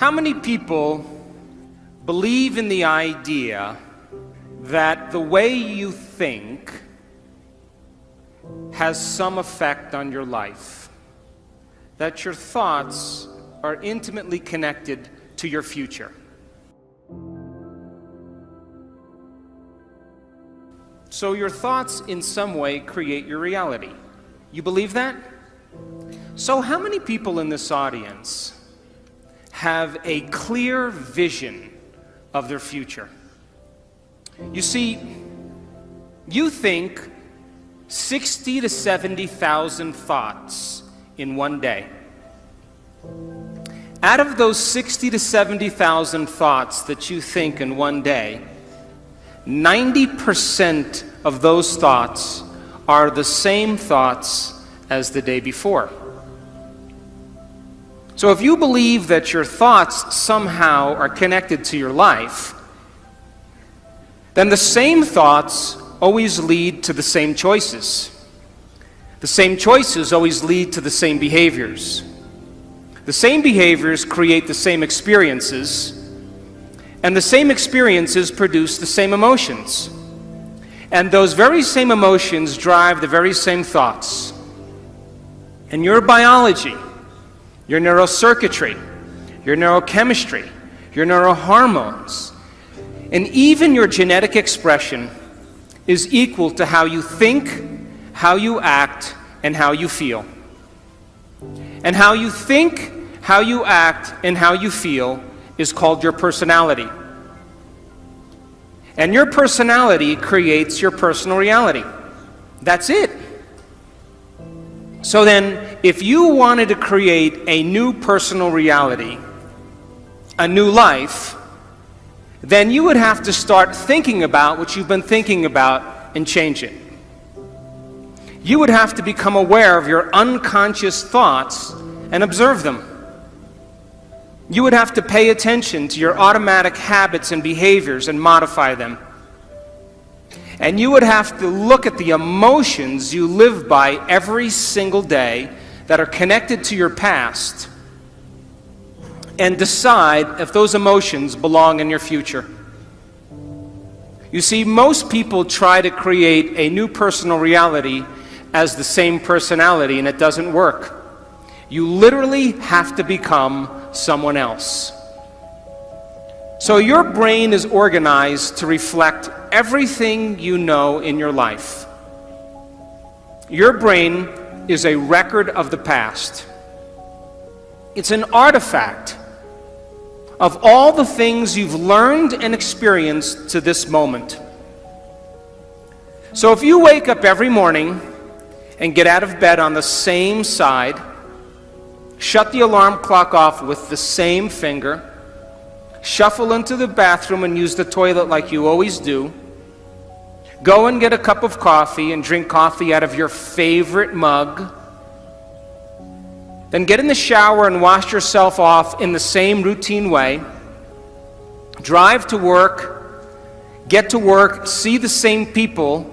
How many people believe in the idea that the way you think has some effect on your life? That your thoughts are intimately connected to your future? So your thoughts in some way create your reality. You believe that? So how many people in this audience have a clear vision of their future? You see, you think 60 to 70,000 thoughts in one day. Out of those 60 to 70,000 thoughts that you think in one day, 90% of those thoughts are the same thoughts as the day before. So if you believe that your thoughts somehow are connected to your life, then the same thoughts always lead to the same choices. The same choices always lead to the same behaviors. The same behaviors create the same experiences, and the same experiences produce the same emotions. And those very same emotions drive the very same thoughts. And your biology, your neurocircuitry, your neurochemistry, your neurohormones, and even your genetic expression is equal to how you think, how you act, and how you feel. And how you think, how you act, and how you feel is called your personality. And your personality creates your personal reality. That's it. So then, if you wanted to create a new personal reality, a new life, then you would have to start thinking about what you've been thinking about and change it. You would have to become aware of your unconscious thoughts and observe them. You would have to pay attention to your automatic habits and behaviors and modify them. And you would have to look at the emotions you live by every single day that are connected to your past and decide if those emotions belong in your future. You see, most people try to create a new personal reality as the same personality, and it doesn't work. You literally have to become someone else. So your brain is organized to reflect everything you know in your life. Your brain is a record of the past. It's an artifact of all the things you've learned and experienced to this moment. So if you wake up every morning and get out of bed on the same side, shut the alarm clock off with the same finger, shuffle into the bathroom and use the toilet like you always do, go and get a cup of coffee and drink coffee out of your favorite mug, then get in the shower and wash yourself off in the same routine way, drive to work, get to work, see the same people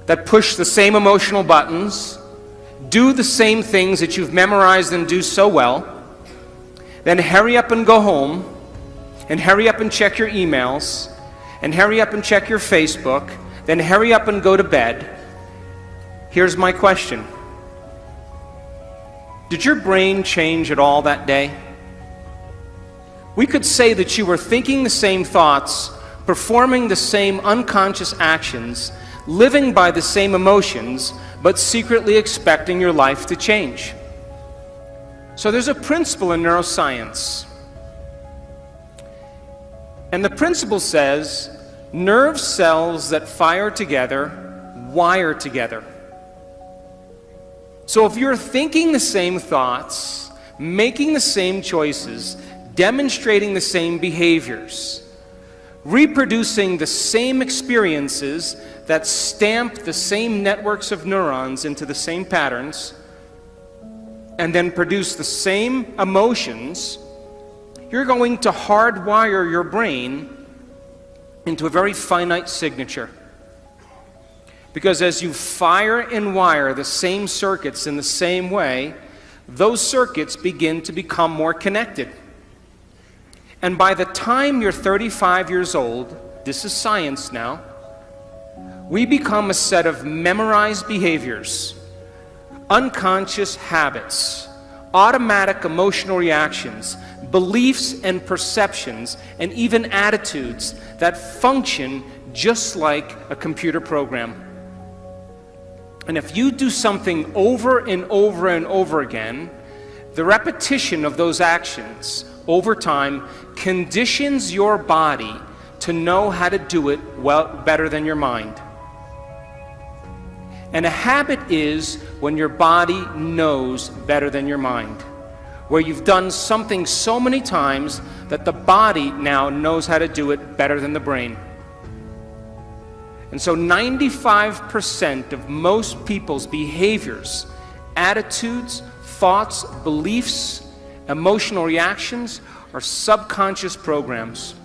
that push the same emotional buttons, do the same things that you've memorized and do so well, then hurry up and go home, and hurry up and check your emails, and hurry up and check your Facebook, then hurry up and go to bed. Here's my question. Did your brain change at all that day? We could say that you were thinking the same thoughts, performing the same unconscious actions, living by the same emotions, but secretly expecting your life to change. So there's a principle in neuroscience. And the principle says, nerve cells that fire together wire together. So if you're thinking the same thoughts, making the same choices, demonstrating the same behaviors, reproducing the same experiences that stamp the same networks of neurons into the same patterns, and then produce the same emotions, you're going to hardwire your brain into a very finite signature. Because as you fire and wire the same circuits in the same way, those circuits begin to become more connected. And by the time you're 35 years old, this is science now, we become a set of memorized behaviors, unconscious habits, automatic emotional reactions, beliefs and perceptions, and even attitudes that function just like a computer program. And if you do something over and over and over again, the repetition of those actions over time conditions your body to know how to do it better than your mind. And a habit is when your body knows better than your mind, where you've done something so many times that the body now knows how to do it better than the brain. And so 95% of most people's behaviors, attitudes, thoughts, beliefs, emotional reactions are subconscious programs.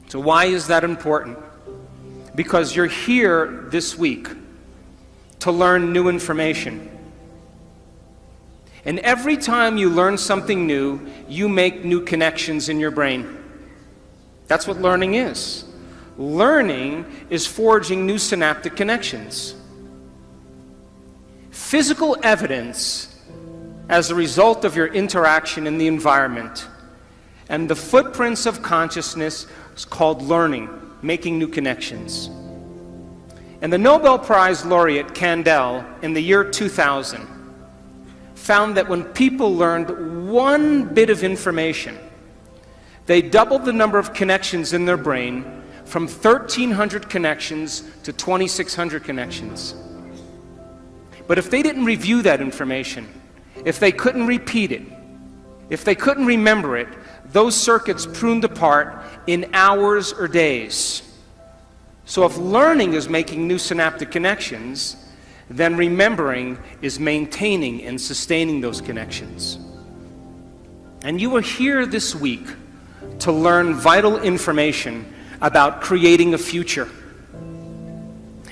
So why is that important? Because you're here this week to learn new information. And every time you learn something new, you make new connections in your brain. That's what learning is. Learning is forging new synaptic connections. Physical evidence as a result of your interaction in the environment. And the footprints of consciousness is called learning, making new connections. And the Nobel Prize laureate Kandel in the year 2000 found that when people learned one bit of information, they doubled the number of connections in their brain from 1,300 connections to 2,600 connections. But if they didn't review that information, if they couldn't repeat it, if they couldn't remember it, those circuits pruned apart in hours or days. So if learning is making new synaptic connections, then remembering is maintaining and sustaining those connections. And you are here this week to learn vital information about creating a future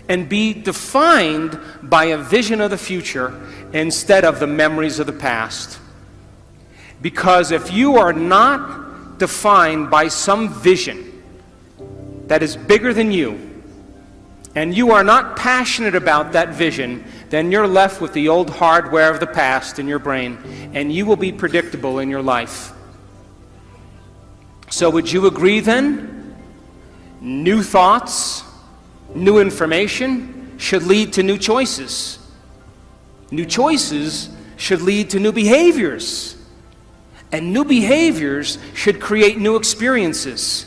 and be defined by a vision of the future instead of the memories of the past. Because if you are not defined by some vision that is bigger than you, and you are not passionate about that vision, then you're left with the old hardware of the past in your brain, and you will be predictable in your life. So would you agree then? New thoughts, new information should lead to new choices. New choices should lead to new behaviors. And new behaviors should create new experiences.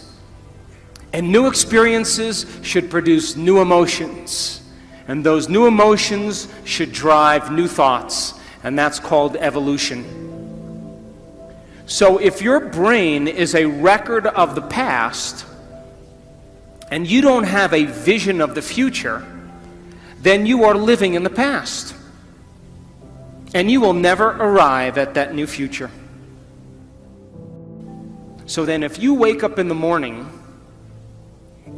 And new experiences should produce new emotions. And those new emotions should drive new thoughts. And that's called evolution. So if your brain is a record of the past, and you don't have a vision of the future, then you are living in the past. And you will never arrive at that new future. So then if you wake up in the morning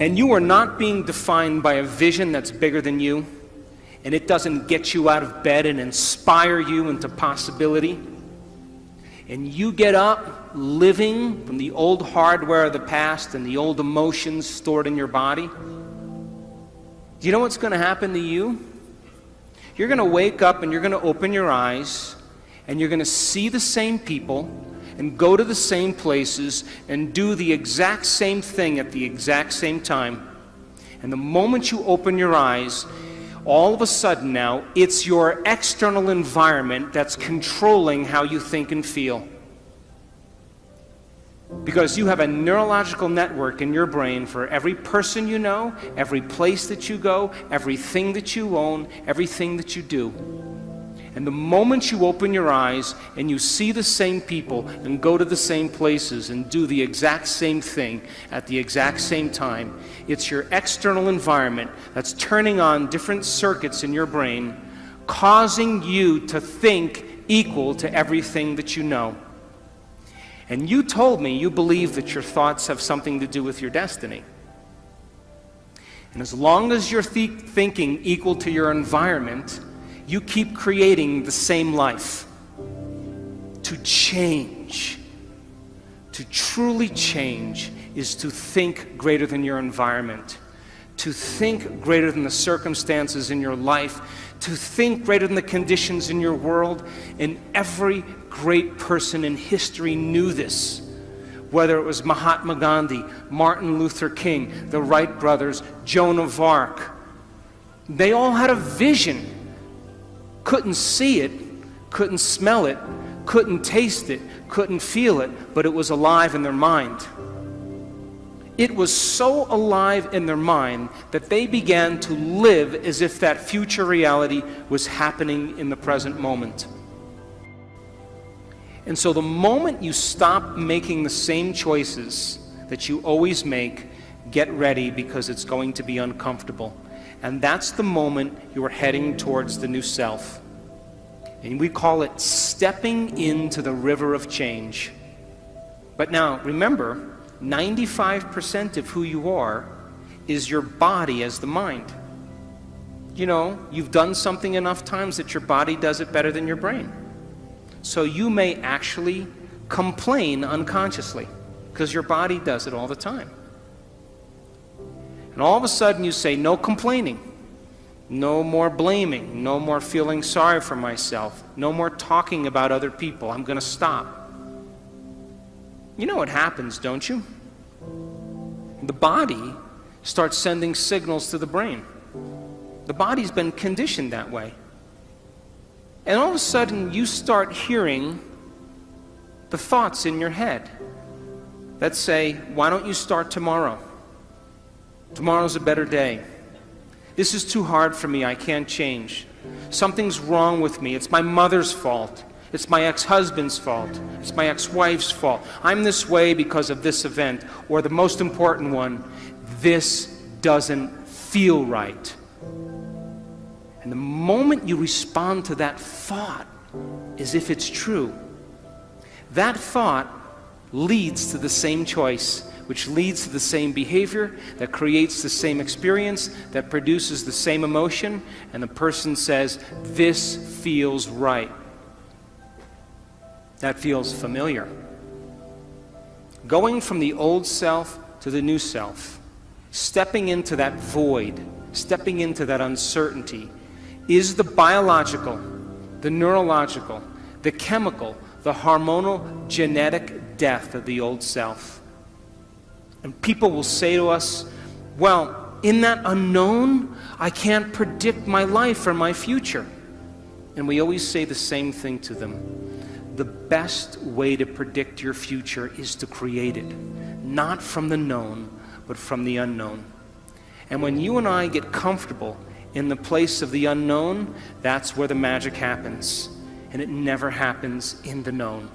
and you are not being defined by a vision that's bigger than you, and it doesn't get you out of bed and inspire you into possibility, and you get up living from the old hardware of the past and the old emotions stored in your body, do you know what's going to happen to you? You're going to wake up and you're going to open your eyes and you're going to see the same people and go to the same places and do the exact same thing at the exact same time. And the moment you open your eyes, all of a sudden now, it's your external environment that's controlling how you think and feel. Because you have a neurological network in your brain for every person you know, every place that you go, everything that you own, everything that you do. And the moment you open your eyes and you see the same people and go to the same places and do the exact same thing at the exact same time, it's your external environment that's turning on different circuits in your brain, causing you to think equal to everything that you know. And you told me you believe that your thoughts have something to do with your destiny. And as long as you're thinking equal to your environment, you keep creating the same life. To change, To truly change is to think greater than your environment, to think greater than the circumstances in your life, to think greater than the conditions in your world. And every great person in history knew this. Whether it was Mahatma Gandhi, Martin Luther King, the Wright brothers, Joan of Arc, they all had a vision. Couldn't see it, couldn't smell it, couldn't taste it, couldn't feel it, but it was alive in their mind. It was so alive in their mind that they began to live as if that future reality was happening in the present moment. And so the moment you stop making the same choices that you always make, get ready, because it's going to be uncomfortable. And that's the moment you are heading towards the new self. And we call it stepping into the river of change. But now, remember, 95% of who you are is your body as the mind. You know, you've done something enough times that your body does it better than your brain. So you may actually complain unconsciously because your body does it all the time. And all of a sudden you say, no complaining, no more blaming, no more feeling sorry for myself, no more talking about other people. I'm going to stop. You know what happens, don't you? The body starts sending signals to the brain. The body's been conditioned that way. And all of a sudden, you start hearing the thoughts in your head that say, why don't you start tomorrow? Tomorrow's a better day. This is too hard for me, I can't change. Something's wrong with me, it's my mother's fault. It's my ex-husband's fault. It's my ex-wife's fault. I'm this way because of this event. Or the most important one, this doesn't feel right. And the moment you respond to that thought as if it's true, that thought leads to the same choice, which leads to the same behavior, that creates the same experience, that produces the same emotion, and the person says, this feels right. That feels familiar. Going from the old self to the new self, stepping into that void, stepping into that uncertainty, is the biological, the neurological, the chemical, the hormonal, genetic death of the old self. And people will say to us, well, in that unknown, I can't predict my life or my future. And we always say the same thing to them. The best way to predict your future is to create it, not from the known, but from the unknown. And when you and I get comfortable in the place of the unknown, that's where the magic happens. And it never happens in the known.